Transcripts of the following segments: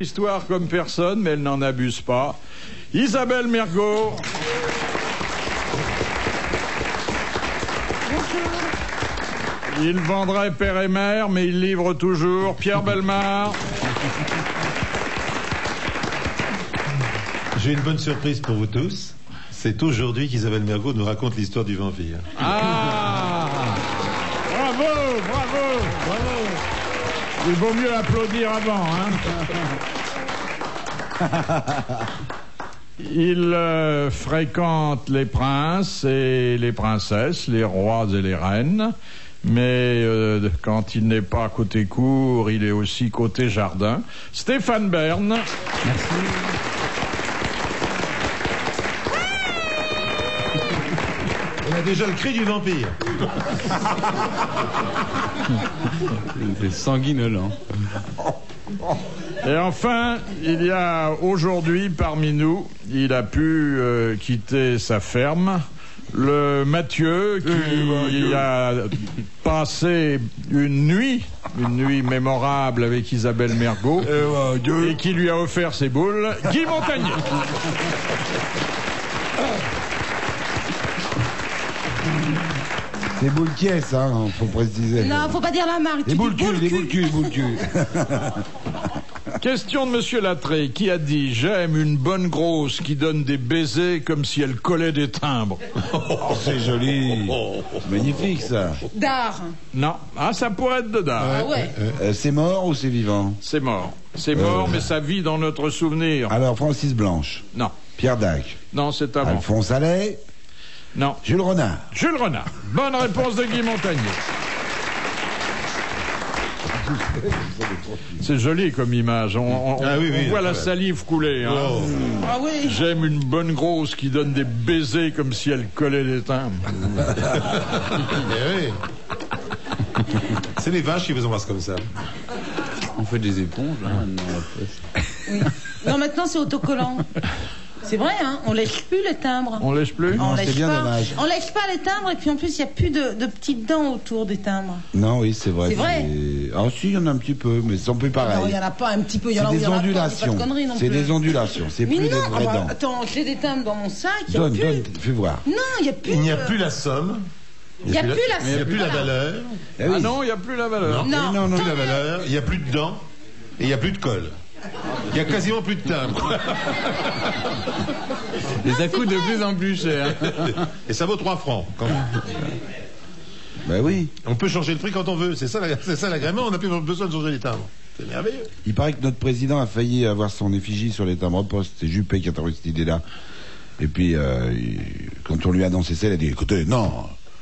Histoire comme personne, mais elle n'en abuse pas. Isabelle Mergo. Il vendrait père et mère, mais il livre toujours. Pierre Bellemare. J'ai une bonne surprise pour vous tous. C'est aujourd'hui qu'Isabelle Mergo nous raconte l'histoire du vampire. Ah! Bravo, bravo, bravo. Il vaut mieux applaudir avant, hein? Il fréquente les princes et les princesses, les rois et les reines. Mais quand il n'est pas côté cour, il est aussi côté jardin. Stéphane Bern. Merci. On a déjà le cri du vampire. C'est sanguinolent. Et enfin, il y a aujourd'hui parmi nous, il a pu quitter sa ferme, le Mathieu qui a passé une nuit mémorable avec Isabelle Mergo et qui lui a offert ses boules, Guy Montagnier. Des boules caisses, hein, faut préciser. Non, faut pas dire la marque. Des boules cul, des boules cul. Question de Monsieur Lattré, qui a dit « J'aime une bonne grosse qui donne des baisers comme si elle collait des timbres. » Oh, c'est joli. Magnifique, ça. D'art. Non. Ah, ça pourrait être de Dard. Ah ouais. C'est mort ou c'est vivant? C'est mort. C'est mort, mais ça vit dans notre souvenir. Alors, Francis Blanche. Non. Pierre Dac. Non, c'est avant. Alphonse Allais. Non. Jules Renard. Jules Renard. Bonne réponse de Guy Montagnier. C'est joli comme image. On voit la salive couler. Hein. Oh. Ah oui. J'aime une bonne grosse qui donne des baisers comme si elle collait des timbres. Eh oui. C'est les vaches qui vous embrassent comme ça. On fait des éponges, là, maintenant. Oui. Non, maintenant c'est autocollant. C'est vrai, hein, on lèche plus les timbres. On lèche plus? Non, c'est bien dommage. On lèche pas les timbres et puis en plus il n'y a plus de petites dents autour des timbres. Non, oui, c'est vrai. C'est vrai. Ah si, il y en a un petit peu, mais c'est un peu pareil. Non, il n'y en a pas un petit peu, il y en a C'est où il des y en a pas, ondulations. c'est pas de conneries non C'est plus. des ondulations, c'est Mais plus des non, vraies dents. attends, j'ai des timbres dans mon sac, il n'y a Donne, plus. fais voir. Non, il n'y a plus. Il n'y a plus la somme. Il n'y a plus la Il n'y a plus la valeur. Eh oui. Ah non, il n'y a plus la valeur. Non, non, Plus la valeur. Il n'y a plus de dents. Et il n'y a plus de colle. Il n'y a quasiment plus de timbre. Et ça coûte de plus en plus cher. Et ça vaut 3 francs. Quand même. Ben oui. On peut changer le prix quand on veut. C'est ça l'agrément. On n'a plus besoin de changer les timbres. C'est merveilleux. Il paraît que notre président a failli avoir son effigie sur les timbres-poste. C'est Juppé qui a trouvé cette idée-là. Et puis, quand on lui a annoncé ça, il a dit, écoutez, non,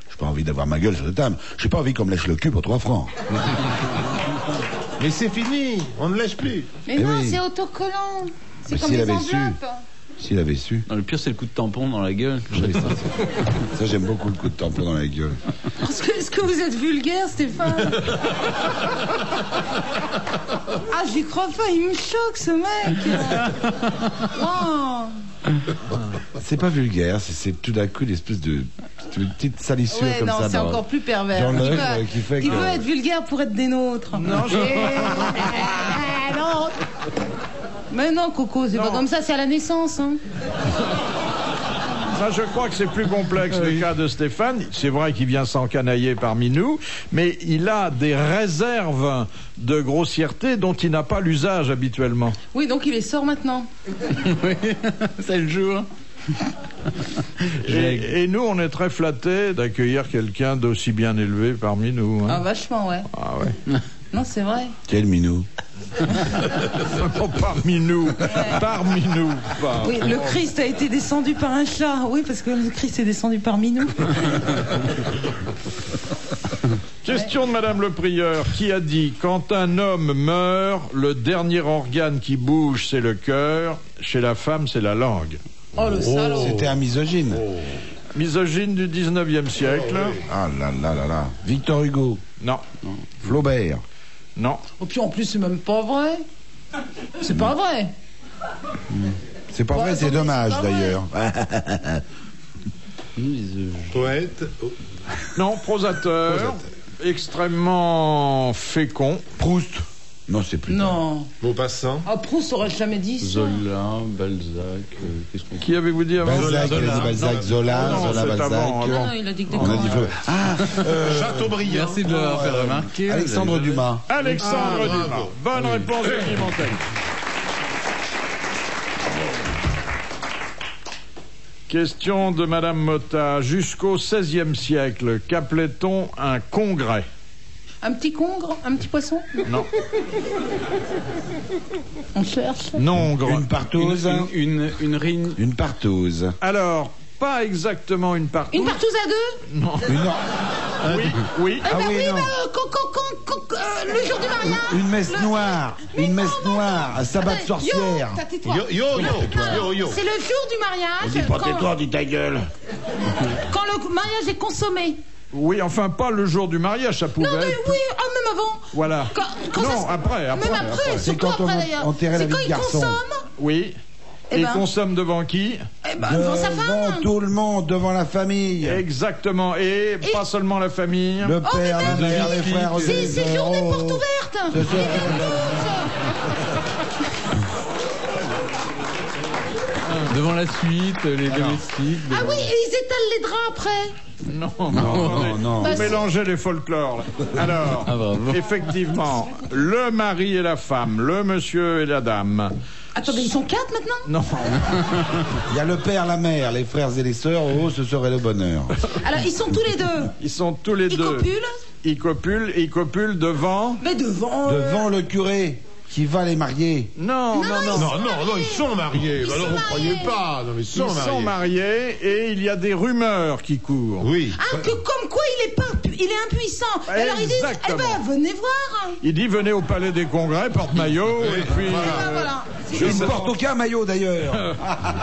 j'ai pas envie d'avoir ma gueule sur le timbre. J'ai pas envie qu'on me lèche le cul pour 3 francs. Mais c'est fini. On ne lèche plus. Mais Eh non, oui. c'est autocollant. C'est Mais comme s'il les avait su. enveloppes. S'il avait su. Non, le pire, c'est le coup de tampon dans la gueule. Oui, ça, j'aime beaucoup le coup de tampon dans la gueule. Est-ce que vous êtes vulgaire, Stéphane? Ah, j'y crois pas, il me choque, ce mec. Oh. C'est pas vulgaire, c'est tout d'un coup l'espèce de petite salissure Ouais, comme non, ça. c'est encore plus pervers. dans l'œil, Qui qui fait que... veut être vulgaire pour être des nôtres. Non, Non. Mais non, Coco, c'est pas comme ça, c'est à la naissance. Hein. Ça, je crois que c'est plus complexe le cas de Stéphane. C'est vrai qu'il vient s'encanailler parmi nous, mais il a des réserves de grossièreté dont il n'a pas l'usage habituellement. Oui, donc il les sort maintenant. Oui, c'est le jour. Et nous, on est très flattés d'accueillir quelqu'un d'aussi bien élevé parmi nous. Ah, Hein. vachement, ouais. Ah ouais. Non, c'est vrai. Quel minou. Non, parmi nous. Parmi nous. Pas. Oui, le Christ a été descendu par un chat. Oui, parce que le Christ est descendu parmi nous. Question de Madame le Prieur qui a dit « Quand un homme meurt, le dernier organe qui bouge, c'est le cœur. Chez la femme, c'est la langue. Oh, le salaud. C'était un misogyne. Misogyne du 19e siècle. Ah là là là là. Victor Hugo. Non. Flaubert. Non. Et puis en plus, c'est même pas vrai. C'est pas vrai. C'est pas Ouais, vrai, c'est attendez, dommage c'est pas d'ailleurs. Poète. Non, prosateur. Extrêmement fécond. Proust. Non, c'est plus tard. Non. Maupassant. Ah, Proust aurait jamais dit ça. Zola, Balzac, qu'est-ce qu'on... Qui avez-vous dit avant? Balzac, il a dit Balzac, Zola, Non, Zola, c'est Balzac. avant. Non, non, il a dit que des On a dit conneries. Chateaubriand. Merci de l'avoir fait remarquer. Alexandre Dumas. Alexandre Ah, Dumas. bravo. Bonne réponse de Guy Montaigne. Question de Madame Motta. Jusqu'au XVIe siècle, qu'appelait-on un congrès? Un petit congre, un petit poisson. Non. On cherche. Nongre. Une partouze. Une rine. Une partouze. Alors, pas exactement une partouze. Une partouze à deux. Non. Oui, oui. Ah, Ah bah oui, oui, non. le jour du mariage. Une messe noire. Une messe noire. Un sabbat de sorcière. Tais-toi. Yo. C'est le jour du mariage. Tais-toi, dis ta gueule. Quand le mariage est consommé. Oui, enfin, pas le jour du mariage, ça pouvait Non, mais être. oui, même avant. Voilà. Quand non, ça- après. Même après, C'est surtout quand on après d'ailleurs. enterrait la C'est vie quand de il garçon. consomme. Oui. Eh Et ben. consomme devant qui? Devant sa Devant femme. tout le monde, devant la famille. Exactement. Et pas seulement la famille. Le Oh, père, la mais mère, oui, les frères, C'est les journée héros. porte ouverte. C'est ça. Ils viennent Devant la suite, les domestiques. tous. Ah oui, et ils étalent les draps après. Non, non. Bah, Vous mélangez les folklores. Là. Alors, Ah, bravo. effectivement, le mari et la femme, le monsieur et la dame. Attendez, ils sont 4 maintenant. Non. Il y a le père, la mère, les frères et les sœurs. Oh, ce serait le bonheur. Alors, ils sont tous les deux. Ils sont tous les Ils deux. copulent. Ils copulent devant. Mais devant. Devant le curé qui va les marier. Non. Non, ils sont mariés. Ils Alors, sont vous croyez mariés. pas. Non, mais ils Ils sont mariés et il y a des rumeurs qui courent. Oui. Ah, que comme quoi il est impuissant. Alors ils disent, eh Exactement. ben venez voir. Il dit venez au palais des congrès, porte-maillot, et puis. Voilà. Je ne porte aucun maillot d'ailleurs.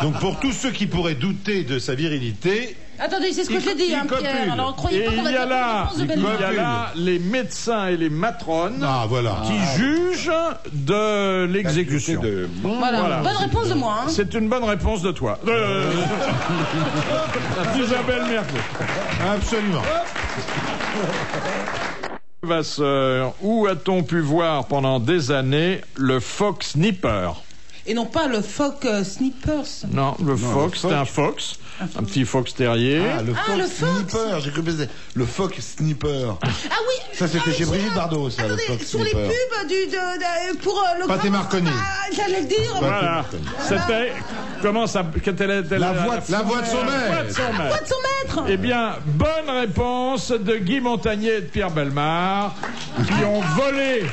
Donc, pour tous ceux qui pourraient douter de sa virilité, Attendez, c'est ce que Il- je l'ai dit, il hein, copule. Pierre. Alors croyez Et pas qu'on il va y a dire là, la réponse de il Bernard. y a là les médecins et les matrones voilà. qui jugent de l'exécution. Voilà. Bonne réponse de moi. Hein. C'est une bonne réponse de toi. Isabelle Mergo. Absolument. Vasseur, où a-t-on pu voir pendant des années le fox nipper? Et non pas le phoque snippers. Non, le fox, c'est un fox, un petit fox terrier. Ah, le Ah, le Fox Fox. Snipper, j'ai cru que c'était le Fox Snipper. Ah oui. Ça, c'était chez Brigitte Bardot, ça, le Attendez, Fox sur les Snipper. pubs pour le. Pâté grand- Marconi. Ah, j'allais le dire. Voilà, c'était comment ça? La voix de La voix de son la voix de maître. son maître. Quoi de son maître? Eh bien, bonne réponse de Guy Montagnier et de Pierre Bellemare, qui ont volé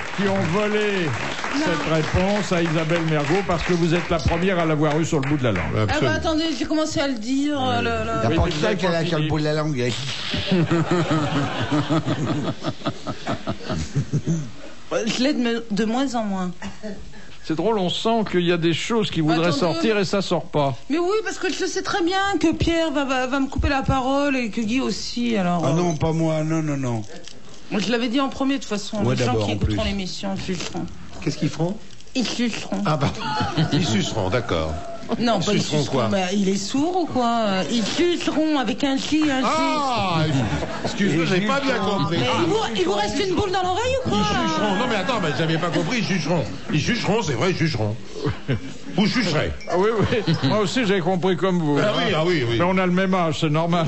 cette réponse à Isabelle Mergo parce que vous êtes la première à l'avoir eu sur le bout de la langue. Ah bah Absolument. attendez, j'ai commencé à le dire. Il n'y a Oui, pas mais que vous ça avez qu'elle pas a sur le fini. bout de la langue. Je l'ai de moins en moins. C'est drôle, on sent qu'il y a des choses qui voudraient Attendez. sortir et ça sort pas. Mais oui, parce que je sais très bien que Pierre va me couper la parole et que Guy aussi. Alors, Ah non, pas moi, non. je l'avais dit en premier de toute façon. Ouais, Les gens d'abord, qui en écouteront plus. l'émission jugeront. Qu'est-ce qu'ils feront? Ils jugeront. Ah bah, ils suceront, d'accord. Non, pas ils suceront jugeront. quoi? Bah, il est sourd ou quoi? Ils jugeront avec un J, un J. Ah, excuse-moi, j'avais pas bien compris. Mais il vous reste une boule dans l'oreille ou quoi? Ils jugeront. Non mais attends, mais j'avais pas compris, ils jugeront. Ils jugeront, c'est vrai, ils jugeront. Vous jugerez. Ah oui, moi aussi j'ai compris comme vous. Ah oui. Mais on a le même âge, c'est normal.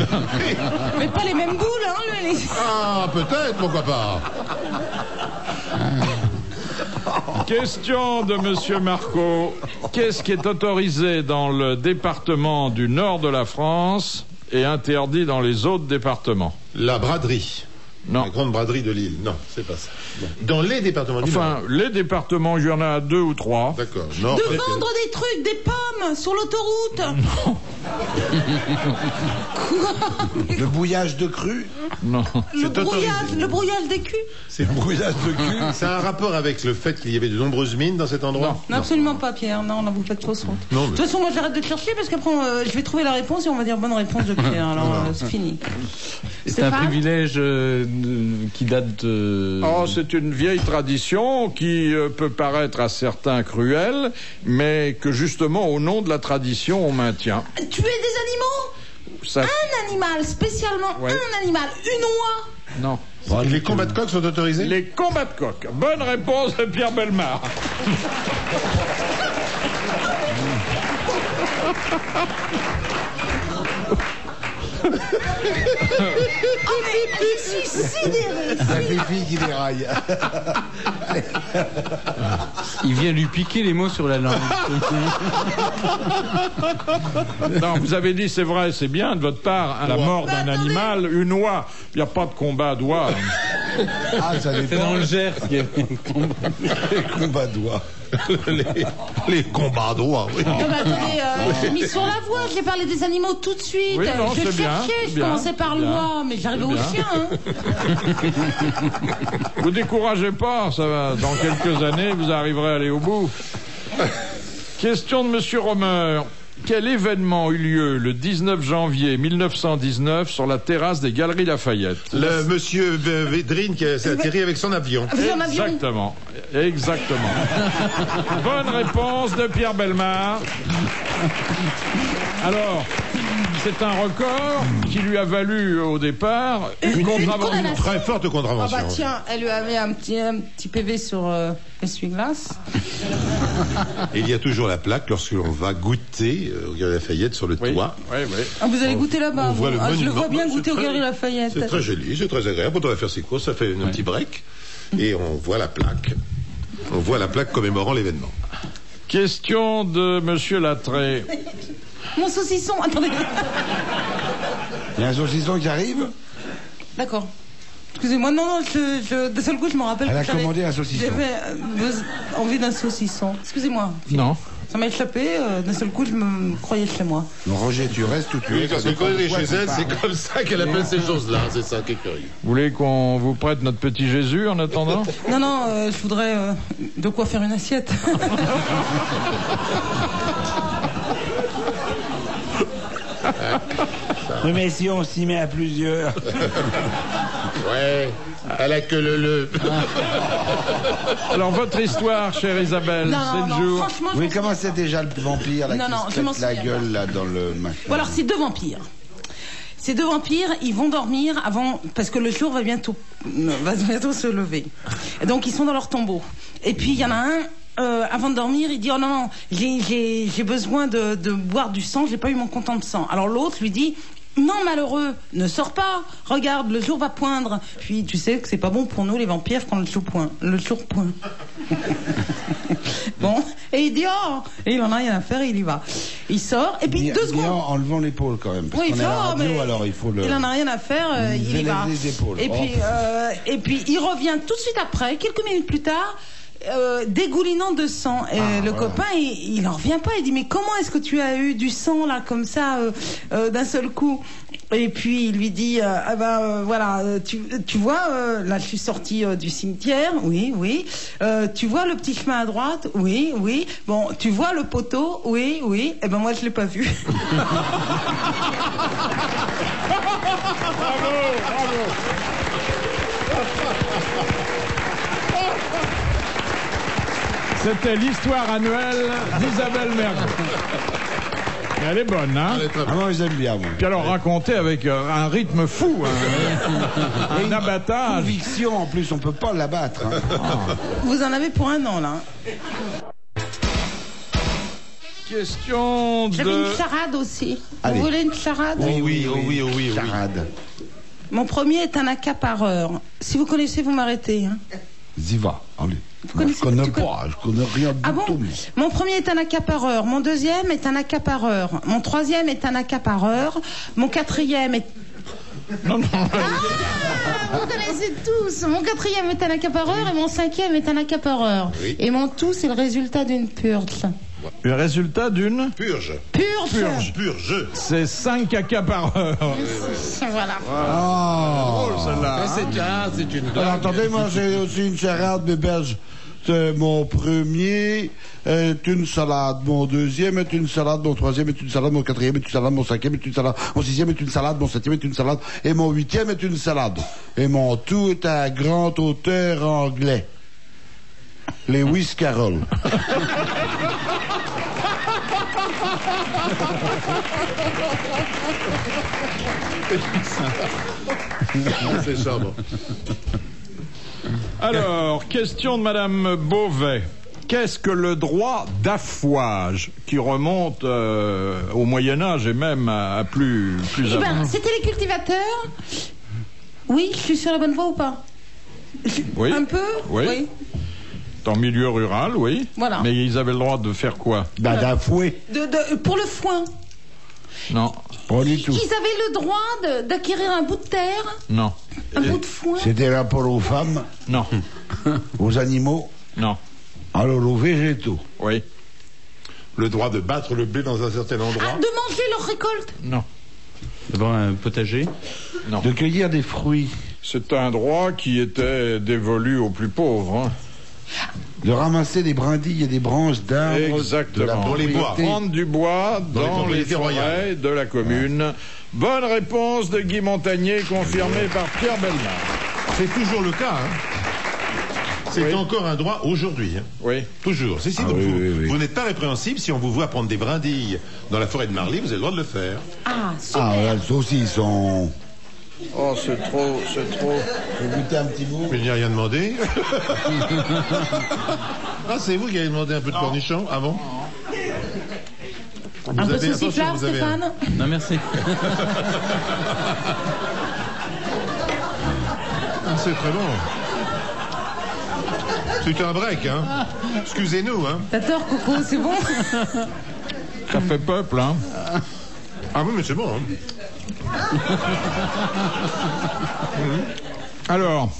Mais pas les mêmes boules, hein, les... Ah, peut-être, pourquoi pas. Question de Monsieur Marco. Qu'est-ce qui est autorisé dans le département du nord de la France et interdit dans les autres départements? La braderie. Non. La grande braderie de Lille. Non, c'est pas ça. Bon. Dans les départements du Enfin, Nord. les départements, il y en a 2 ou 3. D'accord. Non, De peut-être que- vendre des trucs, des pommes sur l'autoroute. Le bouillage de cru. Non. Le brouillage des culs. C'est Le bouillage de cul. Ça a un rapport avec le fait qu'il y avait de nombreuses mines dans cet endroit? Non, absolument pas, Pierre. Non, vous faites fausse route. Non, mais- De toute façon, moi, j'arrête de chercher parce qu'après, je vais trouver la réponse et on va dire bonne réponse de Pierre. Alors, c'est fini. C'est un Stéphane privilège qui date de... Oh, c'est une vieille tradition qui peut paraître à certains cruelle, mais que justement, au nom de la tradition, on maintient. Tuer des animaux? Ça, Un animal, spécialement Ouais. un animal. Une oie. non, Les combats de coq sont autorisés? Les combats de coq. Bonne réponse de Pierre Bellemare. Je suis sidérée. La fille qui déraille. Il vient lui piquer les mots sur la langue. Non, vous avez dit, c'est vrai, c'est bien de votre part, à la mort d'un animal, une oie. Il n'y a pas de combat d'oie. Ah, ça C'est dans dépend. le Gers qu'il y a Les combats d'oie. Les combats droits, oui. Non, mais attendez, j'ai mis sur la voie, j'ai parlé des animaux tout de suite. Oui, non, je c'est bien, cherchais, je bien, commençais par bien. l'oie, mais j'arrivais au C'est chien. Hein. Vous découragez pas, ça va. Dans quelques années, vous arriverez à aller au bout. Question de Monsieur Romer. Quel événement eut lieu le 19 janvier 1919 sur la terrasse des Galeries Lafayette? Le monsieur Védrine qui s'est atterri avec son avion. Vous en aviez Exactement. Exactement. Bonne réponse de Pierre Bellemare. Alors, c'est un record qui lui a valu au départ une contravention. Une très forte Ah contravention. bah tiens, elle lui avait un petit PV sur essuie-glace. Et il y a toujours la plaque lorsque l'on va goûter au Galeries Lafayette sur le Oui, toit. oui, oui. Ah, vous allez goûter là-bas. On voit vous. le Ah, je le monument. vois bien C'est goûter au très- Galeries Lafayette. C'est très joli, c'est très agréable. Quand on va faire ses courses, ça fait un petit break. Et on voit la plaque. On voit la plaque commémorant l'événement. Question de Monsieur Lattré. Mon saucisson, attendez. Il y a un saucisson qui arrive. D'accord. Excusez-moi, non, d'un seul coup, je me rappelle Elle a que j'avais- commandé un saucisson. J'avais envie d'un saucisson. Excusez-moi. Non. Ça m'a échappé, d'un seul coup, je me croyais chez moi. Non, Roger, tu restes ou tu Oui, restes? parce que quand elle est chez elle, c'est comme ça qu'elle appelle ces choses-là. C'est ça qui est curieux. Vous voulez qu'on vous prête notre petit Jésus en attendant? Non, non, je voudrais de quoi faire une assiette. Oui, mais si on s'y met à plusieurs. Ouais, elle a que le. Alors, votre histoire, chère Isabelle, Non, c'est non, le non, jour. franchement, je Oui, m'en comment c'est déjà le vampire là, Non, qui non, se je m'en pète la souviens. gueule là dans le machin? Bon, alors, c'est deux vampires. Ces deux vampires, ils vont dormir avant, parce que le jour va bientôt se lever. Et donc, ils sont dans leur tombeau. Et puis, il y en a un, avant de dormir, il dit, oh non, non, j'ai besoin de boire du sang, j'ai pas eu mon comptant de sang. Alors, l'autre lui dit, non, malheureux, ne sors pas. Regarde, le jour va poindre. Puis, tu sais que c'est pas bon pour nous, les vampires, quand le jour pointe. Bon, et il dit, oh, et il en a rien à faire, et il y va. Il sort, et puis Bien- 2 bien secondes. en levant l'épaule quand même. Parce Oui, qu'on est à la il fait, radio, mais alors il faut le. il en a rien à faire, il y élève va. les épaules. Et puis il revient tout de suite après, quelques minutes plus tard, dégoulinant de sang. Et le copain, il en revient pas. Il dit, mais comment est-ce que tu as eu du sang là comme ça d'un seul coup? Et puis il lui dit, voilà, tu vois, là je suis sorti du cimetière, oui, oui. Tu vois le petit chemin à droite, oui, oui. Bon, tu vois le poteau, oui, oui. Eh ben moi je l'ai pas vu. C'était l'histoire annuelle d'Isabelle Mergo. Elle est bonne, hein? Ah, moi j'aime bien, moi. Puis alors raconter avec un rythme fou, hein. Un abattage. Conviction en plus, on peut pas l'abattre. Hein. Vous en avez pour un an là. Question J'avais de... une charade aussi. Allez. Vous voulez une charade? Oui. Charade. Mon premier est un accapareur. Si vous connaissez, vous m'arrêtez. Hein. Ziva, allez. connaissez- Je connais tu pas, je connais rien du Ah bon? tout. Mon premier est un accapareur. Mon deuxième est un accapareur. Mon troisième est un accapareur. Mon quatrième est... Non, non, Ah, vous connaissez tous. Mon quatrième est un accapareur et mon cinquième est un accapareur. Oui. Et mon tout, c'est le résultat d'une purge. le résultat d'une... Purge. Purge. C'est 5 accapareurs. Voilà. Oh, Celle-là, hein. C'est une alors, attendez, moi j'ai aussi une charade, mes berges. Mon premier est une salade, mon deuxième est une salade, mon troisième est une salade, mon quatrième est une salade, mon cinquième est une salade, mon sixième est une salade, mon septième est une salade, et mon huitième est une salade. Et mon tout est un grand auteur anglais. Lewis Carroll. C'est charmant. Alors, question de Madame Beauvais. Qu'est-ce que le droit d'affouage, qui remonte au Moyen-Âge et même à plus Eh avant? ben, c'était les cultivateurs. Oui, je suis sur la bonne voie ou pas? Oui. Un peu? Oui. En milieu rural, oui. Voilà. Mais ils avaient le droit de faire quoi? Bah, d'affouer. Pour le foin. Non, Pas du tout. Ils avaient le droit d'acquérir un bout de terre, non, un bout de foin. C'était là pour aux femmes, non, aux animaux, non. alors aux végétaux. Oui, Le droit de battre le blé dans un certain Ah, endroit. de manger leur récolte. non, D'avoir un potager. non. De cueillir des fruits. C'est un droit qui était dévolu aux plus pauvres. Hein. De ramasser des brindilles et des branches d'arbres. Exactement. De la Dans les bois. propriété. Prendre du bois dans les propriétés forêts royales. de la commune. Bonne réponse de Guy Montagnier, confirmée par Pierre Bellemare. C'est toujours le cas. Hein. C'est Oui. encore un droit aujourd'hui. Hein. Oui. Toujours. Si, Ah donc oui, vous, oui, oui. vous n'êtes pas répréhensible si on vous voit prendre des brindilles dans la forêt de Marly, vous avez le droit de le faire. Ah, super. Ah, voilà, le saucisson. Oh, c'est trop, c'est trop. Je vais goûter un petit bout. Mais il n'y a rien demandé. Ah, c'est vous qui avez demandé un peu de cornichon? Ah bon? Un peu de attention, sauciflard, vous avez Stéphane? Non, merci. Ah, c'est très bon. C'est un break, hein. Excusez-nous, hein. T'as tort, Coco, c'est bon? Ça fait peuple, hein. Ah oui, mais c'est bon, hein. Alors,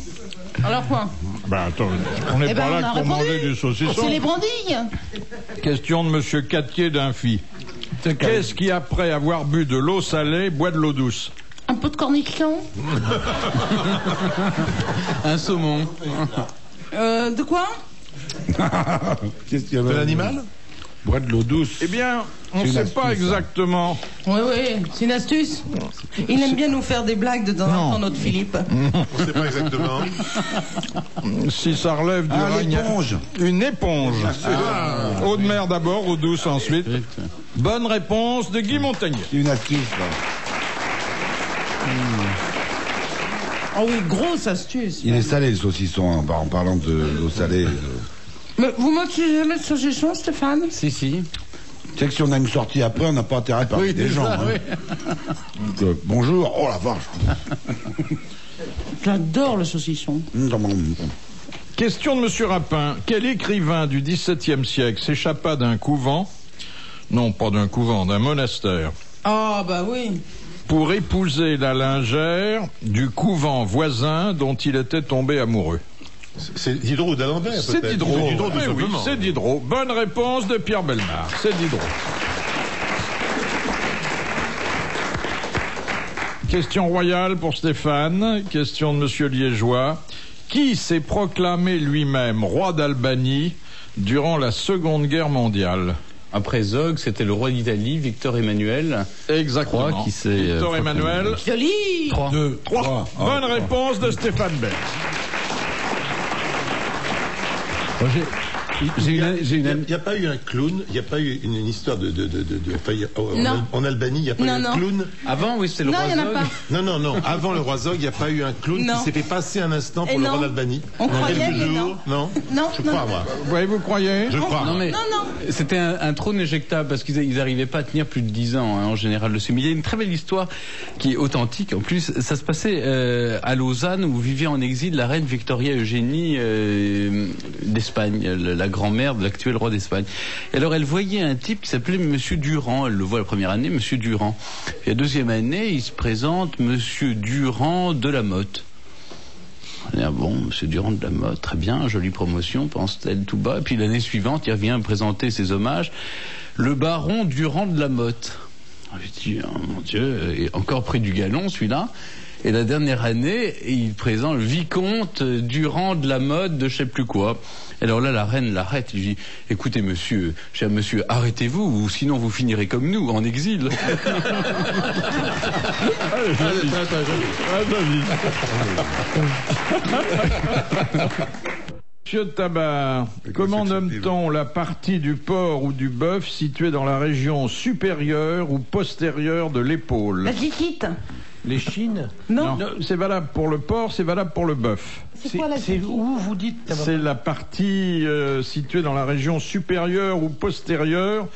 Alors quoi? bah attends, on n'est Eh pas ben, on là a pour répondu. manger du saucisson. C'est les brandilles. Question de Monsieur Cattier d'Infi. Qu'est-ce qui, après avoir bu de l'eau salée, boit de l'eau douce? Un peu de cornichon. Un saumon. De quoi? Qu'est-ce qu'il y a De là? l'animal? Boire de l'eau douce. Eh bien, on C'est ne une sait astuce, pas ça. exactement. Oui, oui, c'est une astuce. Il aime bien nous faire des blagues de temps en temps, notre Philippe. On ne sait pas exactement. Si ça relève du Ah, règne. l'éponge. Une éponge. Eau de mer d'abord, eau douce ensuite. Bonne réponse de Guy Montagnier. C'est une astuce, là. Ah oui, grosse astuce. Il est salé, le saucisson, hein, en parlant de l'eau salée. Mais vous mangez jamais de saucisson, Stéphane? Si, si. Tu sais que si on a une sortie après, on n'a pas intérêt à parler des gens. ça, hein. oui. Donc, bonjour. Oh la vache. J'adore le saucisson. Question de Monsieur Rapin. Quel écrivain du XVIIe siècle s'échappa d'un couvent, non pas d'un couvent, d'un monastère, Ah, bah oui. pour épouser la lingère du couvent voisin dont il était tombé amoureux? C'est Diderot ou d'Alembert, C'est peut-être. Diderot. C'est Diderot, tout Oui, oui, simplement. c'est Diderot. Bonne réponse de Pierre Bellemare. C'est Diderot. Question royale pour Stéphane. Question de Monsieur Liégeois. Qui s'est proclamé lui-même roi d'Albanie durant la Seconde Guerre mondiale? Après Zog, c'était le roi d'Italie, Victor Emmanuel. Exactement. Trois qui s'est, Victor proclamé. Emmanuel. Joli. 3. 3. Bonne réponse de Stéphane Bern. J'ai Il une. n'y a pas eu un clown, il n'y a pas eu une histoire Non. en Albanie, il n'y a pas Non, eu non. un clown. Avant, oui, c'était le Non, roi il y en a Zog. pas. Non. Avant le roi Zog, il n'y a pas eu un clown Non. qui s'est fait passer un instant Et pour le non. roi d'Albanie. On Dans croyait, quelques mais jours. Non. Non, Je non. crois, moi. Vous croyez? Je crois. Non, mais Non, non. c'était un trône éjectable parce qu'ils n'arrivaient pas à tenir plus de 10 ans hein, en général dessus. Mais il y a une très belle histoire qui est authentique. En plus, ça se passait à Lausanne où vivait en exil la reine Victoria Eugénie d'Espagne, la grand-mère de l'actuel roi d'Espagne. Et alors elle voyait un type qui s'appelait Monsieur Durand. Elle le voit la première année, Monsieur Durand. Et la deuxième année, il se présente Monsieur Durand de la Motte. On dit, ah bon, Monsieur Durand de la Motte, très bien, jolie promotion, pense-t-elle tout bas. Et puis l'année suivante, il revient présenter ses hommages, le baron Durand de la Motte. Je dis, oh mon Dieu, et encore près du galon celui-là. Et la dernière année, il présente le vicomte Durand de la Motte de je sais plus quoi. Alors là, la reine l'arrête. Il dit, écoutez monsieur, cher monsieur, arrêtez-vous, ou sinon vous finirez comme nous, en exil. Monsieur Tabar, comment nomme-t-on la partie du porc ou du bœuf située dans la région supérieure ou postérieure de l'épaule? La gikite. Les chines? Non. C'est valable pour le porc, c'est valable pour le bœuf. C'est quoi la C'est gikite? où vous dites? C'est la partie située dans la région supérieure ou postérieure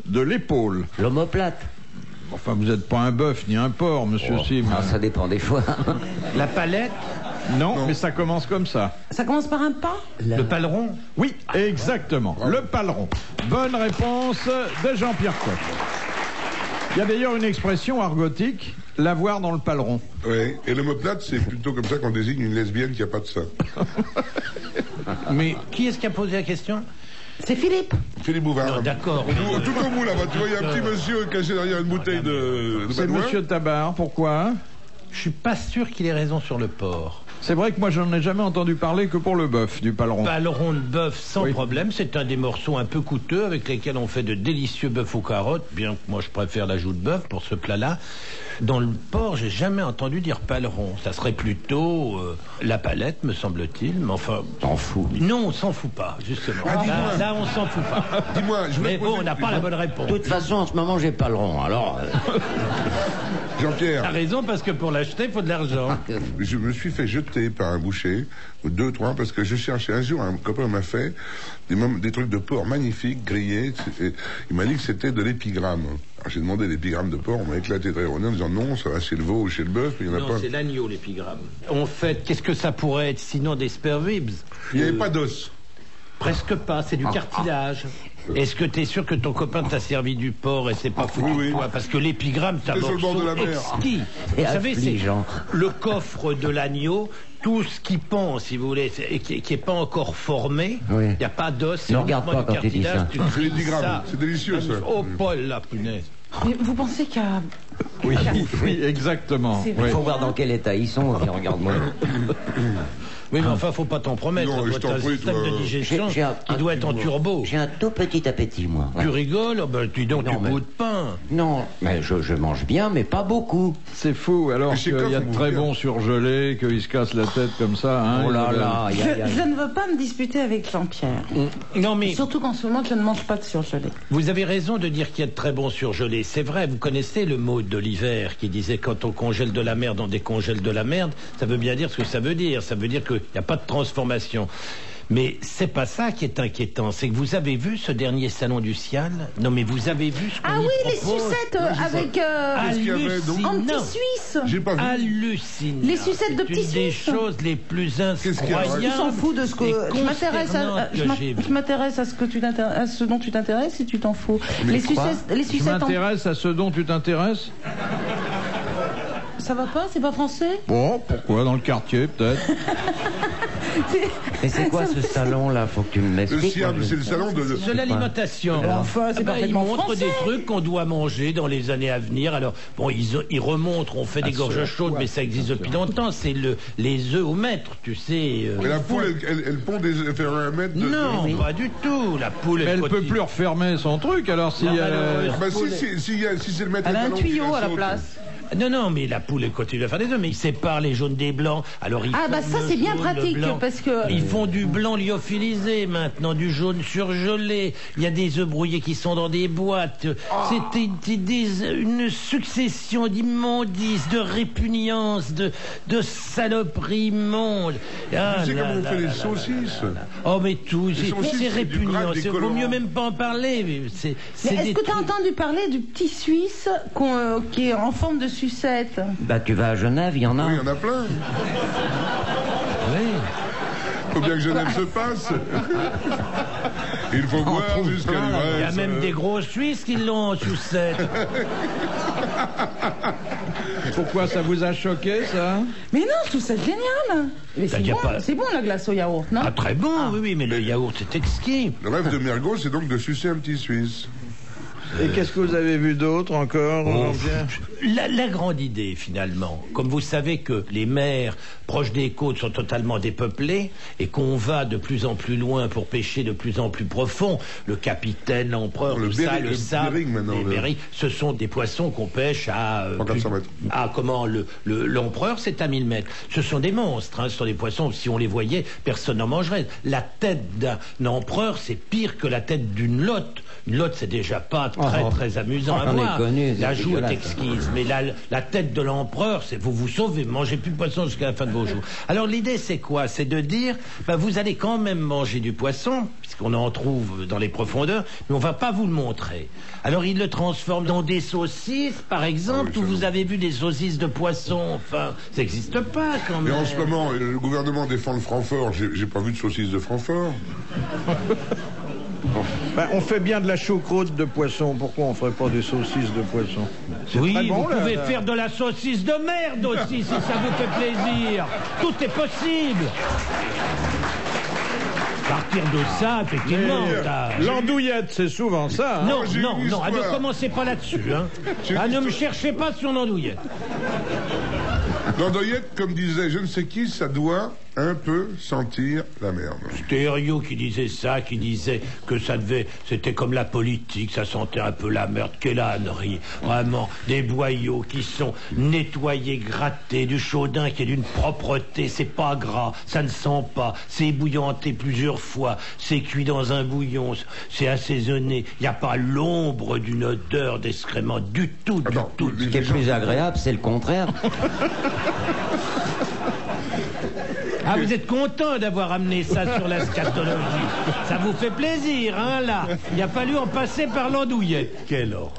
de l'épaule. L'omoplate. Enfin, vous n'êtes pas un bœuf ni un porc, monsieur Sim. Ah, ça dépend des fois. La palette? Non, mais ça commence comme ça. Ça commence par un pas? Le paleron? Oui, exactement. Le paleron. Bonne réponse de Jean-Pierre Coq. Il y a d'ailleurs une expression argotique, l'avoir dans le paleron. Oui, et l'omoplate, c'est plutôt comme ça qu'on désigne une lesbienne qui n'a pas de sein. Mais qui est-ce qui a posé la question? C'est Philippe. Philippe Bouvard. Non, d'accord. Tout au bout là-bas, tu vois, il y a un petit monsieur caché derrière une bouteille de C'est Badois. monsieur Tabar, pourquoi? Je suis pas sûr qu'il ait raison sur le porc. C'est vrai que moi, j'en ai jamais entendu parler que pour le bœuf, du paleron. Paleron de bœuf sans Oui. problème, c'est un des morceaux un peu coûteux avec lesquels on fait de délicieux bœufs aux carottes, bien que moi je préfère la joue de bœuf pour ce plat-là. Dans le porc, j'ai jamais entendu dire paleron. Ça serait plutôt la palette, me semble-t-il, mais enfin... T'en fous. Non, on s'en fout pas, justement. Là, on s'en fout pas. Dis-moi, je voulais Mais te bon, poser on n'a une pas la question. bonne réponse. De toute façon, en ce moment, j'ai pas le rond. Alors, Jean-Pierre, T'as raison, parce que pour l'acheter, il faut de l'argent. je me suis fait jeter par un boucher, ou 2, 3, parce que je cherchais un jour, un copain m'a fait des trucs de porc magnifiques, grillés. Et il m'a dit que c'était de l'épigramme. Alors j'ai demandé l'épigramme de porc, on m'a éclaté de rire en disant non, ça va chez le veau ou chez le bœuf, mais il n'y en a Non, pas. c'est l'agneau, l'épigramme. En fait, qu'est-ce que ça pourrait être sinon des spare ribs? Il n'y avait pas d'os. Presque pas, c'est du cartilage. Est-ce que t'es sûr que ton copain t'a servi du porc et c'est pas foutu oui. de toi? Parce que l'épigramme, c'est un C'est sur le bord morceau de la mer. exquis. Et Vous savez, c'est affligeant. le coffre de l'agneau, tout ce qui pend, si vous voulez, et qui est pas encore formé. Il Oui. n'y a pas d'os. c'est Ne regarde uniquement pas du quand tu dis cartilage, ça. tu C'est grilles l'épigramme, ça. c'est délicieux, ça. Oh, Paul, la punaise. Mais vous pensez qu'il y a... Oui, oui, exactement. C'est Oui. il faut voir dans quel état ils sont. Puis regarde-moi. Oui, mais enfin, faut pas t'en promettre. Non, Ça je doit t'en être un prie, système toi. de digestion J'ai un- qui doit être en turbo. J'ai un tout petit appétit, moi. Tu rigoles? Oh, ben, dis donc, Non, tu mais- bouts de pain. Non, mais je mange bien, mais pas beaucoup. C'est fou, alors Mais c'est qu'il y a comme de vous très dire. bons surgelés, qu'ils se cassent la tête comme ça. Hein, Oh là Isabelle. là, aïe, aïe, aïe. Je ne veux pas me disputer avec Jean-Pierre. Non, mais Surtout qu'en ce moment, je ne mange pas de surgelé. vous avez raison de dire qu'il y a de très bons surgelés. C'est vrai, vous connaissez le mot d'Oliver qui disait quand on congèle de la merde, on décongèle de la merde. Ça veut bien dire ce que ça veut dire. Ça veut dire qu'il n'y a pas de transformation. Mais c'est pas ça qui est inquiétant. C'est que vous avez vu ce dernier salon du Cial? Non, mais vous avez vu ce qu'on Ah y oui, les propose? sucettes avec Qu'est-ce qu'il y avait, donc Hallucinant. anti-suisse. J'ai pas vu. Hallucinant. Les sucettes de C'est petits une des Suisses. choses les plus qu'il y a? incroyables. Tu s'en fous de ce que et je m'intéresse à, consternantes que j'ai vues. je m'intéresse à ce que tu t'intéresses, à ce dont tu t'intéresses, si tu t'en fous. Mais Les quoi sucettes, les Tu sucettes m'intéresses à ce dont tu t'intéresses? ça va pas, c'est pas français. Bon, pourquoi? Dans le quartier, peut-être. Mais c'est quoi ce salon-là? Faut que tu me Le l'expliques. Siam, moi, je- c'est le salon de... De l'alimentation. Enfin, c'est Ah bah, ils parfaitement montrent français. des trucs qu'on doit manger dans les années à venir. Alors, bon, ils remontrent, on fait des gorges chaudes, mais ça existe depuis longtemps. C'est les œufs au mètre, tu sais. Mais la poule, elle pond elle fait un mètre de... Non, pas du tout. La poule, Mais elle peut cotise. plus refermer son truc, alors si... Non, malheureusement. Bah si c'est le maître Elle a un étalon qui tuyau la à la saute. place. Non, non, mais la poule, elle continue à faire des œufs, mais ils séparent les jaunes des blancs. Alors, ils Ah bah font ça le c'est bien jaune, le pratique blanc. parce que Ils font du blanc lyophilisé maintenant, du jaune surgelé. Il y a des œufs brouillés qui sont dans des boîtes. C'était une succession d'immondices, de répugnances, de saloperies immondes. Ah Tu sais là comment on là fait là les là saucisses? là. Oh mais tout, saucisses, c'est c'est du répugnant. crack, des Il vaut colorants. mieux même pas en parler. Mais Mais est-ce que tu as entendu parler du petit Suisse qui est en forme de sucette? Bah, tu vas à Genève, il y en a. Oui, il y en a plein. Oui. Faut bien que Genève se passe. Il faut boire jusqu'à Il y a l'ivresse. même des gros Suisses qui l'ont en sucette. Pourquoi ça vous a choqué, ça? Mais non, tout ça c'est génial. Mais c'est y a bon, pas- c'est bon la glace au yaourt, non? Ah, très bon, oui, oui, mais le yaourt, c'est exquis. Le rêve de Mergo, c'est donc de sucer un petit Suisse. Et qu'est-ce que vous avez vu d'autre encore, Jean-Pierre ? La grande idée, finalement, comme vous savez que les mers proches des côtes sont totalement dépeuplées et qu'on va de plus en plus loin pour pêcher de plus en plus profond, le capitaine, l'empereur, Le tout ça, Bering, le le sable, Bering, maintenant, les le- Bering, ce sont des poissons qu'on pêche à... 400 mètres. comment l'empereur, c'est à 1000 mètres. Ce sont des monstres, hein, ce sont des poissons, si on les voyait, personne n'en mangerait. La tête d'un empereur, c'est pire que la tête d'une lotte. Une lotte, c'est déjà pas très amusant à J'en ai voir. connu, La c'est joue est dégueulasse. exquise, mais la tête de l'empereur, c'est vous sauvez, mangez plus de poisson jusqu'à la fin de vos jours. Alors l'idée, c'est quoi? C'est de dire, vous allez quand même manger du poisson, puisqu'on en trouve dans les profondeurs, mais on va pas vous le montrer. Alors il le transforme dans des saucisses, par exemple, où vous avez vu des saucisses de poisson. Enfin, ça n'existe pas quand Et même. en ce moment, le gouvernement défend le Francfort. J'ai pas vu de saucisse de Francfort. On fait bien de la choucroute de poisson. Pourquoi on ferait pas des saucisses de poisson? C'est Oui, très bon, vous pouvez faire de la saucisse de merde aussi, si ça vous fait plaisir. Tout est possible. Partir de ça, effectivement. L'andouillette, c'est souvent ça. Hein? Non, j'ai non, une non, histoire. ne commencez pas là-dessus. Hein. J'ai une Ne me histoire. cherchez pas sur l'andouillette. L'andouillette, comme disait je ne sais qui, ça doit un peu sentir la merde. C'était Herriot qui disait ça, qui disait que c'était comme la politique, ça sentait un peu la merde. Quelle ânerie. Vraiment, des boyaux qui sont nettoyés, grattés, du chaudin qui est d'une propreté, c'est pas gras, ça ne sent pas, c'est ébouillanté plusieurs fois, c'est cuit dans un bouillon, c'est assaisonné, il n'y a pas l'ombre d'une odeur d'excrément du tout, du Alors, tout. Ce qui est plus agréable, c'est le contraire. Ah, vous êtes content d'avoir amené ça sur la scatologie. Ça vous fait plaisir, hein, là. Il a fallu en passer par l'andouillette. Quelle horreur.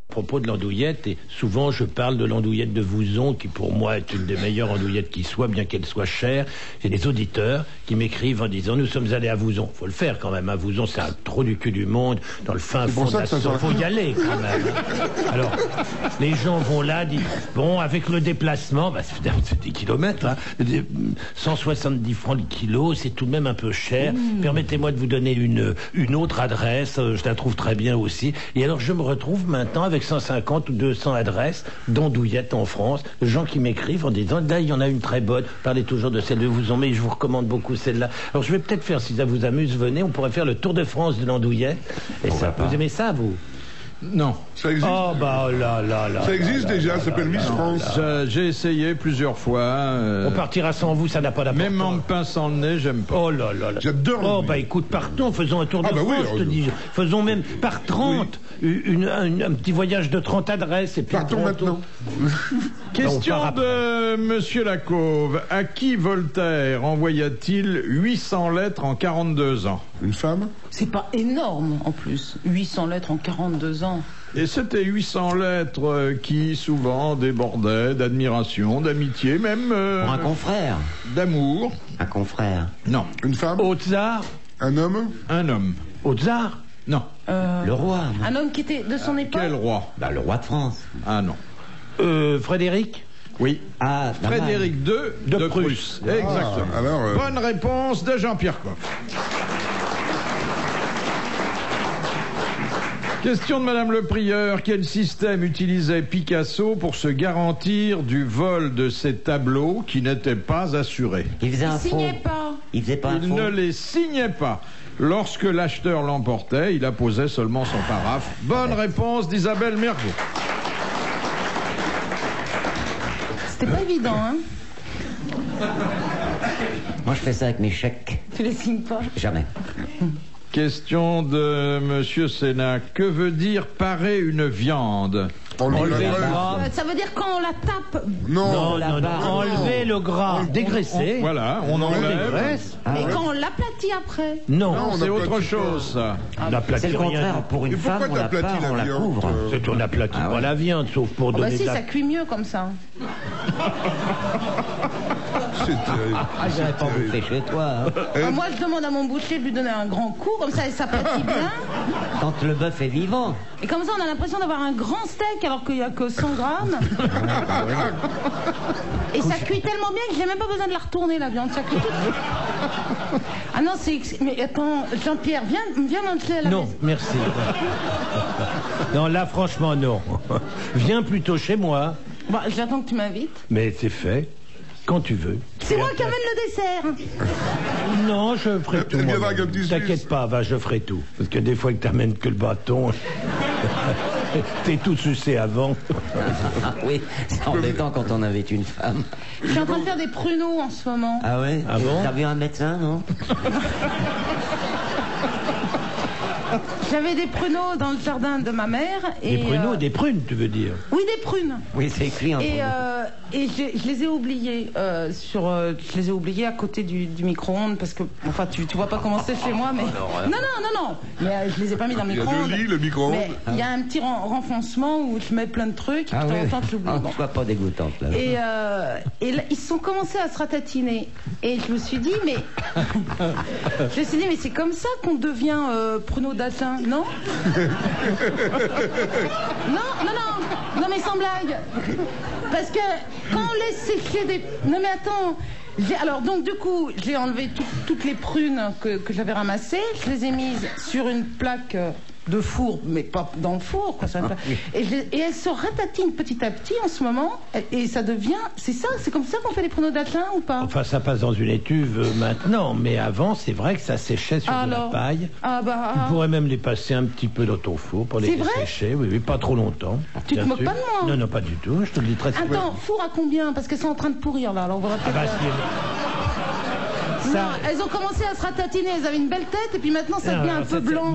À propos de l'andouillette, et souvent je parle de l'andouillette de Vouzon, qui pour moi est une des meilleures andouillettes qui soit, bien qu'elle soit chère. J'ai des auditeurs qui m'écrivent en disant nous sommes allés à Vouzon. Faut le faire quand même. À Vouzon, c'est un trou du cul du monde, dans le fin fond pour de ça la que ça Saône. sent la- Faut y aller quand même. Hein. Alors, les gens vont là, disent bon, avec le déplacement, c'est 10 kilomètres, hein, 170 francs le kilo, c'est tout de même un peu cher. Permettez-moi de vous donner une autre adresse, je la trouve très bien aussi. Et alors je me retrouve maintenant avec 150 ou 200 adresses d'andouillettes en France, de gens qui m'écrivent en disant là il y en a une très bonne, parlez toujours de celle de Vouzon, mais je vous recommande beaucoup celle-là. Alors je vais peut-être faire, si ça vous amuse, venez, on pourrait faire le tour de France de l'andouillette. Et ça, vous aimez ça, vous? Non. Ça existe, Oh bah là là là. ça existe déjà, ça s'appelle Miss France. J'ai essayé plusieurs fois. On partira sans vous, ça n'a pas d'importance. Même en me pinçant le nez, j'aime pas. Oh là là là. J'adore Oh l'andouillette. bah écoute, partons, faisons un tour de Ah bah oui, France, je te dis. Faisons même par 30, un petit voyage de 30 adresses et puis Partons on maintenant. Question on part de Monsieur Lacauve. À qui Voltaire envoya-t-il 800 lettres en 42 ans? Une femme? C'est pas énorme en plus. 800 lettres en 42 ans. Et c'était 800 lettres qui souvent débordaient d'admiration, d'amitié, même Pour un confrère. d'amour. Un confrère. Non. Une femme? Au tsar, Un homme? Un homme. au tsar. Non. Le roi. non. Un homme qui était de son époque. Quel roi? Bah, le roi de France. Ah non. Frédéric. Oui. Ah, Daman. Frédéric II de Prusse. Exactement. Ah, alors, Bonne réponse de Jean-Pierre Coff. Question de Madame le Prieur. Quel système utilisait Picasso pour se garantir du vol de ses tableaux qui n'étaient pas assurés? Il faisait un faux. Signait pas. Il faisait pas un Il faux. ne les signait pas. Lorsque l'acheteur l'emportait, il apposait seulement son paraphe. Bonne réponse d'Isabelle Mergo. C'était pas évident, hein. Moi, je fais ça avec mes chèques. Tu les signes pas. Jamais. Question de Monsieur Sénat. Que veut dire parer une viande? Enlever le la gras. Ça veut dire quand on la tape. Non, Non, enlever le gras. Dégraisser. Voilà, on On enlève. dégraisse. Et quand on l'aplatit après. Non. on C'est aplatit autre pas. chose, ça. On n'aplatit C'est le rien. contraire. Pour une Et pourquoi femme, on la t'aplatis part, la on la viande, couvre. C'est on n'aplatit pas la viande, sauf pour Oh bah donner si, de la... ça cuit mieux comme ça. C'est terrible. Ah, j'irais pas bouffer chez toi. hein. Ah, moi, je demande à mon boucher de lui donner un grand coup, comme ça, il s'aplatit bien. Quand le bœuf est vivant. Et comme ça, on a l'impression d'avoir un grand steak alors qu'il n'y a que 100 grammes. Et ça cuit tellement bien que j'ai même pas besoin de la retourner, la viande. Ça cuit tout. Ah non, mais attends, Jean-Pierre, viens m'appeler à la Non, maison. merci. Non, là, franchement, non. Viens plutôt chez moi. Bon, j'attends que tu m'invites. Mais c'est fait. Quand tu veux. C'est moi qui amène le dessert. Non, je ferai tout. viendra moi-même. avec un petit T'inquiète suce. pas, va, je ferai tout. Parce que des fois que t'amènes que le bâton, t'es tout sucé avant. Ah oui, c'est embêtant quand on invite une femme. Je suis en train de faire des pruneaux en ce moment. Ah ouais? Ah bon? T'as vu un médecin, non? J'avais des pruneaux dans le jardin de ma mère. Et, Des pruneaux, des prunes, tu veux dire? Oui, des prunes. Oui, c'est écrit en Et je les ai oubliés je les ai oubliés à côté du micro-ondes parce que enfin tu vois pas comment c'est chez moi mais non mais je les ai pas mis dans le Il y a micro-ondes. deux lits, le micro-ondes. Mais il y a un petit renfoncement où je mets plein de trucs et Ah de temps en oui. temps je l'oublie. Ah, Bon. sois pas dégoûtante, là. Et là, ils sont commencés à se ratatiner et je me suis dit mais c'est comme ça qu'on devient pruneau d'Agen, non? Non mais sans blague. Parce que quand on laisse sécher des... Non mais attends. Alors donc du coup, j'ai enlevé toutes les prunes que j'avais ramassées. Je les ai mises sur une plaque de four, mais pas dans le four, quoi. Et elles se ratatinent petit à petit en ce moment. Et ça devient... C'est comme ça qu'on fait les pruneaux d'Agen ou pas? Enfin, ça passe dans une étuve maintenant, mais avant, c'est vrai que ça séchait sur de la paille. Ah bah... Tu pourrais même les passer un petit peu dans ton four pour les C'est vrai? dessécher. Oui, pas trop longtemps. Tu te bien moques sûr. pas de moi? Non, pas du tout. Je te le dis très Attends, four à combien? Parce qu'elles sont en train de pourrir là. Alors on va peut-être... Non, elles ont commencé à se ratatiner, elles avaient une belle tête et puis maintenant ça devient un peu blanc.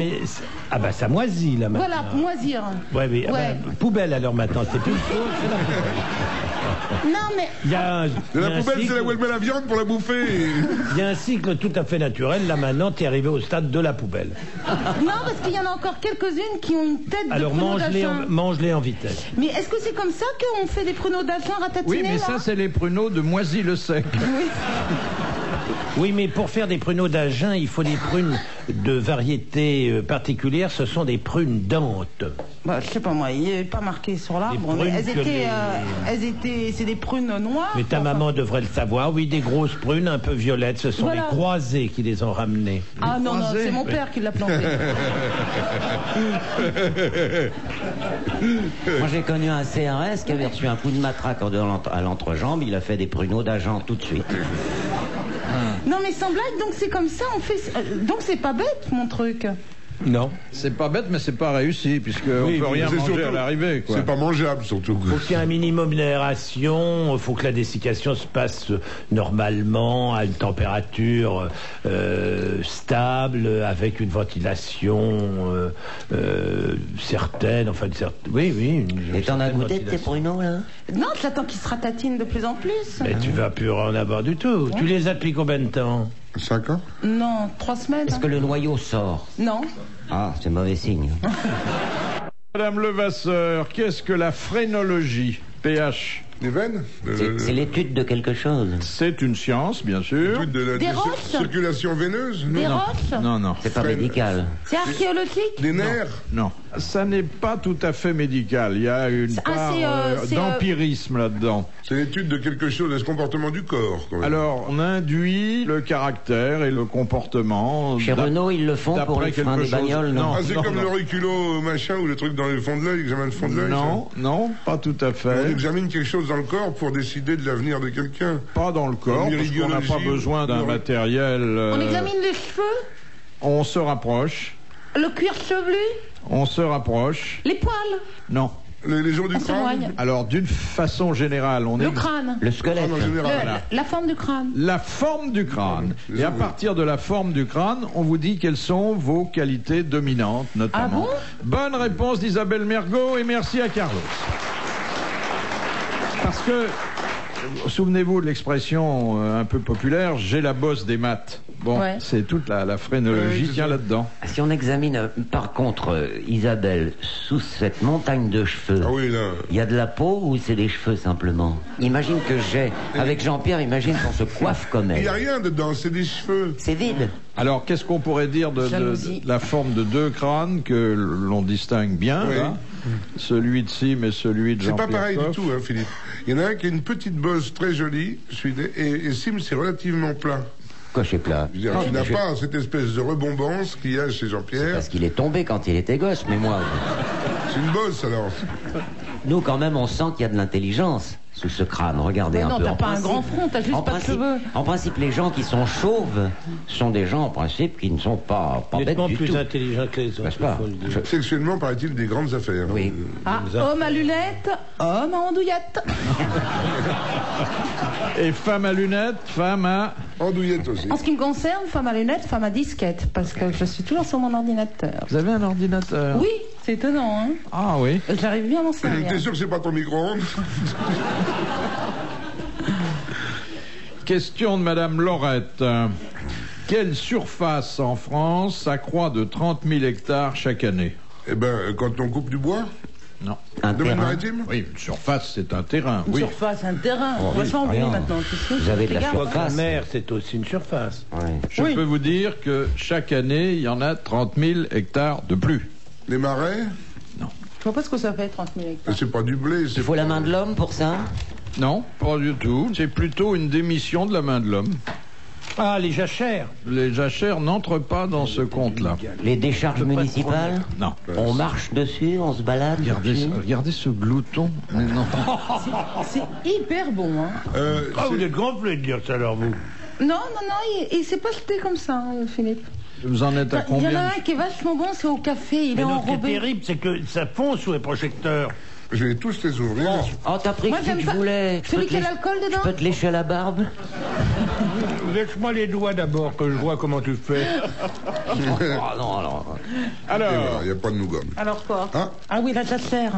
Ah bah ça moisit là maintenant. Voilà, moisir. Ouais, mais ah Ouais. bah, poubelle alors maintenant, c'est plus le four, c'est la poubelle. Non mais... Il y a La poubelle, c'est là où elle met la viande pour la bouffer. Il y a un cycle tout à fait naturel. Là maintenant, tu es arrivé au stade de la poubelle. Non, parce qu'il y en a encore quelques-unes qui ont une tête Alors de pruneau d'Agen. mange-les en vitesse. Mais est-ce que c'est comme ça qu'on fait des pruneaux d'Agen ratatinés Oui, mais là? ça, c'est les pruneaux de Moisy-le-Sec. Oui. Oui, mais pour faire des pruneaux d'Agen, il faut des prunes de variété particulière. Ce sont des prunes dentes. Bah, je sais pas moi, il n'est pas marqué sur l'arbre, mais c'est des prunes noires. Mais ta maman devrait le savoir. Oui, des grosses prunes un peu violettes. Ce sont Voilà. les croisés qui les ont ramenées. Ah non, c'est mon père qui l'a planté. Moi, j'ai connu un CRS qui avait reçu un coup de matraque à l'entrejambe. Il a fait des pruneaux d'Agen tout de suite. Non mais sans blague, donc c'est comme ça, on fait... Donc c'est pas bête mon truc. Non. C'est pas bête, mais c'est pas réussi, puisqu'on Oui, peut rien c'est manger surtout- à l'arrivée, quoi. C'est pas mangeable, surtout. Il faut qu'il y ait un minimum d'aération, il faut que la dessiccation se passe normalement, à une température stable, avec une ventilation certaine, enfin une certaine... Oui, une Et t'en as certaine goûté de tes ventilation. pruneaux, là? Non, j'attends qu'ils se ratatinent de plus en plus. Mais tu vas plus en avoir du tout. Tu les as depuis combien de temps? 5 ans? Non, 3 semaines. Est-ce que le noyau sort? Non. Ah, c'est mauvais signe. Madame Levasseur, qu'est-ce que la phrénologie? PH. Les veines? C'est l'étude de quelque chose. C'est une science, bien sûr. L'étude de la Des de roches? circulation veineuse? Des Non. roches? Non. C'est pas médical. C'est archéologique? Des nerfs? Non. Ça n'est pas tout à fait médical. Il y a une Ah, part c'est, d'empirisme là-dedans. C'est l'étude de quelque chose, de ce comportement du corps. quand même. Alors, on induit le caractère et le comportement. Chez Renault, ils le font pour d'après les freins quelque des bagnoles, chose- non? Ah, c'est non, comme non. l'auriculo machin ou le truc dans le fond de l'œil, l'examen de fond de l'œil. Non, pas tout à ça. On fait. examine quelque chose dans le corps pour décider de l'avenir de quelqu'un. Pas dans le corps, Une parce qu'on n'a pas iridiologie, besoin d'un une- matériel. On examine les cheveux? On se rapproche. Le cuir chevelu? On se rapproche. Les poils? Non. Les jours du On crâne? s'éloigne. Alors, d'une façon générale, on Le est crâne? Le squelette. En général. La forme du crâne? la forme du crâne. Les Et à os, oui. partir de la forme du crâne, on vous dit quelles sont vos qualités dominantes, notamment. Ah Bonne réponse d'Isabelle Mergot et merci à Carlos. Parce que, souvenez-vous de l'expression un peu populaire, j'ai la bosse des maths. Bon, Ouais. c'est toute la phrénologie Ouais, c'est tient ça. là-dedans. Si on examine, par contre, Isabelle, sous cette montagne de cheveux, Ah oui, là. il y a de la peau ou c'est des cheveux simplement? Imagine que avec Jean-Pierre, imagine qu'on se coiffe comme Il n'y a elle. rien dedans, c'est des cheveux. C'est vide. Alors, qu'est-ce qu'on pourrait dire de Jalousie. la forme de deux crânes que l'on distingue bien, Oui. là celui de Sim et celui de C'est pas pareil du Jean-Pierre tout, hein, Philippe. Il y en a un qui a une petite bosse très jolie, et Sim, c'est relativement plat. Cocher plat. Je veux dire, il n'a pas cette espèce de rebombance qu'il y a chez Jean-Pierre. Parce qu'il est tombé quand il était gosse, mais moi... C'est une bosse, alors. Nous, quand même, on sent qu'il y a de l'intelligence sous ce crâne. Regardez Mais un non, peu. t'as En pas un principe- grand front, t'as juste en pas de principe- cheveux. En principe, les gens qui sont chauves sont des gens, en principe, qui ne sont pas bêtes Nettement du plus tout. intelligent que les autres. N'est-ce pas? il faut le dire. Sexuellement, paraît-il, des grandes affaires. Oui. Ah, homme à lunettes, homme à andouillette. Et femme à lunettes, femme à... Andouillette aussi. En ce qui me concerne, femme à lunettes, femme à disquette, parce que je suis toujours sur mon ordinateur. Vous avez un ordinateur? Oui, c'est étonnant, hein. Ah oui. J'arrive bien à m'en servir. T'es sûr que c'est pas ton micro-ondes? Question de Madame Laurette. Quelle surface en France s'accroît de 30 000 hectares chaque année? Eh ben, quand on coupe du bois, Non. Un domaine terrain. maritime. Oui, une surface, c'est un terrain. Une Oui. surface, un terrain. Oh, On va oui, s'en rien. maintenant, tu sais. Vous avez de la Les gars, Quoique la surface. mer, c'est aussi une surface. Ouais. Je Oui. peux vous dire que chaque année, il y en a 30 000 hectares de plus. Les marais, Je vois pas ce que ça fait, 30 000 hectares. c'est pas du blé, c'est Il faut la main de l'homme pour ça? Non, pas du tout. C'est plutôt une démission de la main de l'homme. Ah, les jachères. Les jachères n'entrent pas dans ce compte-là. Les décharges municipales? Non. On marche dessus, on se balade. Regardez ce glouton. Mais non. C'est hyper bon, hein. Ah, vous êtes gonflé de dire ça alors, vous. Non, il s'est pas jeté comme ça, hein, Philippe. Vous en êtes à Il y en combien? a un qui est vachement bon, c'est au café, il Mais est l'autre qui est enrobé. terrible, c'est que ça fond sous les projecteurs. Je vais tous les ouvrir. Oh, t'as pris Moi, que j'aime je pas. voulais. Celui qui a l'alcool Je dedans? peux te lécher la barbe? Laisse-moi les doigts d'abord, que je vois comment tu fais. Oh non, alors. Et Alors, voilà, il n'y a pas de nougat. Alors quoi? Ah. Ah oui, la jachère.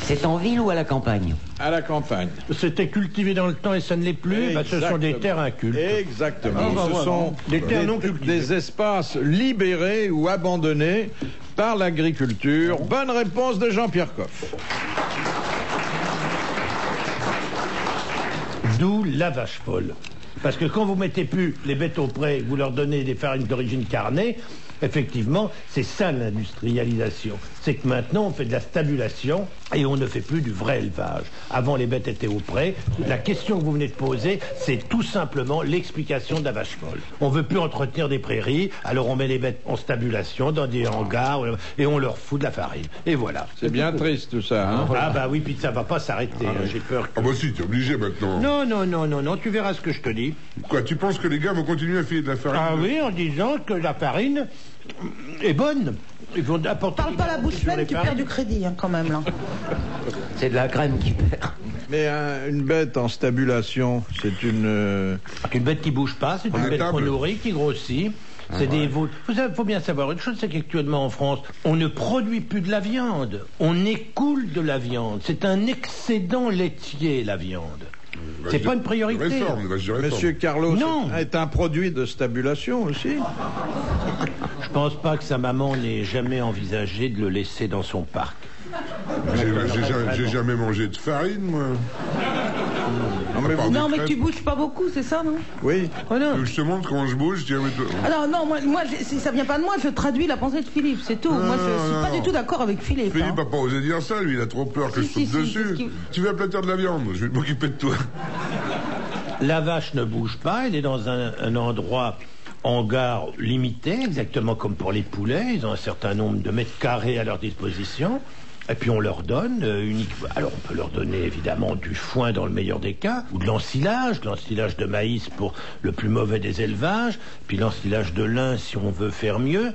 C'est en ville ou à la campagne? à la campagne. C'était cultivé dans le temps et ça ne l'est plus. Bah, ce sont des Exactement. terres incultes. Exactement. Ah, bah, Ce voilà. sont Des terres non cultivées. des espaces libérés ou abandonnés par l'agriculture. Bonne réponse de Jean-Pierre Coff. D'où la vache folle. Parce que quand vous mettez plus les bêtes au pré, vous leur donnez des farines d'origine carnée, effectivement, c'est ça l'industrialisation. C'est que maintenant, on fait de la stabulation et on ne fait plus du vrai élevage. Avant, les bêtes étaient au pré. La question que vous venez de poser, c'est tout simplement l'explication de la vache folle. On veut plus entretenir des prairies, alors on met les bêtes en stabulation dans des hangars et on leur fout de la farine. Et voilà. C'est bien triste tout ça. Hein? Ah bah oui, puis ça va pas s'arrêter. J'ai peur que... Ah bah si, t'es obligé maintenant. Non, tu verras ce que je te dis. Quoi, tu penses que les gars vont continuer à filer de la farine? Ah oui, en disant que la farine est bonne. Ils vont apporter Parle pas la bouche pleine, tu perds du crédit, hein, quand même, là. C'est de la crème qui perd. Mais une bête en stabulation, c'est une... Une bête qui bouge pas, c'est une À bête table. trop nourrie, qui grossit. C'est des veaux. Vous savez, faut bien savoir une chose, c'est qu'actuellement en France, on ne produit plus de la viande. On écoule de la viande. C'est un excédent laitier, la viande. C'est pas une priorité. Réforme, vache de réforme. Monsieur Carlos Non. est un produit de stabulation aussi. Je pense pas que sa maman n'ait jamais envisagé de le laisser dans son parc. J'ai jamais mangé de farine, moi. mais À part Non, des mais crêpes. tu bouges pas beaucoup, c'est ça, non? Oui. Oh non. Je te montre comment je bouge, tiens, mais toi- Alors non, moi si ça vient pas de moi, je traduis la pensée de Philippe, c'est tout. Moi, je suis pas non. du tout d'accord avec Philippe. hein. Philippe n'a pas osé dire ça, lui, il a trop peur que Si, je saute si, si, dessus. qu'est-ce qu'il- Tu veux aplatir de la viande, je vais m'occuper de toi. La vache ne bouge pas, elle est dans un endroit hangar limité, exactement comme pour les poulets. Ils ont un certain nombre de mètres carrés à leur disposition. Et puis on leur donne uniquement... Alors on peut leur donner évidemment du foin dans le meilleur des cas, ou de l'ensilage de maïs pour le plus mauvais des élevages, puis l'ensilage de lin si on veut faire mieux.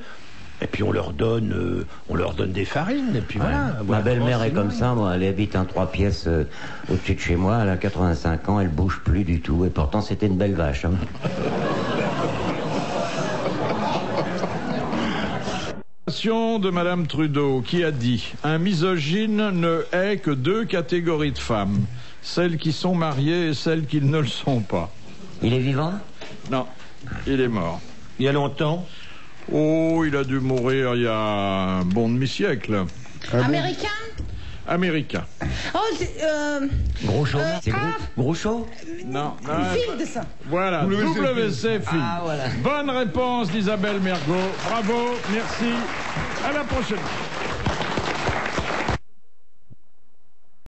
Et puis on leur donne des farines, et puis voilà. Ma Voilà. belle-mère est comme ça, moi. Elle habite un 3 pièces au-dessus de chez moi. Elle a 85 ans, elle bouge plus du tout. Et pourtant, c'était une belle vache. Hein. De Madame Trudeau qui a dit « Un misogyne ne hait que deux catégories de femmes, celles qui sont mariées et celles qui ne le sont pas. Il est vivant » Non, il est mort. Il y a longtemps. Oh, il a dû mourir il y a un bon demi-siècle. Américain? Américain. Oh, c'est... Groucho C'est Groucho Non, non. Field, ça. Voilà, WC Field. Ah, voilà. Bonne réponse d'Isabelle Mergo. Bravo, merci. À la prochaine.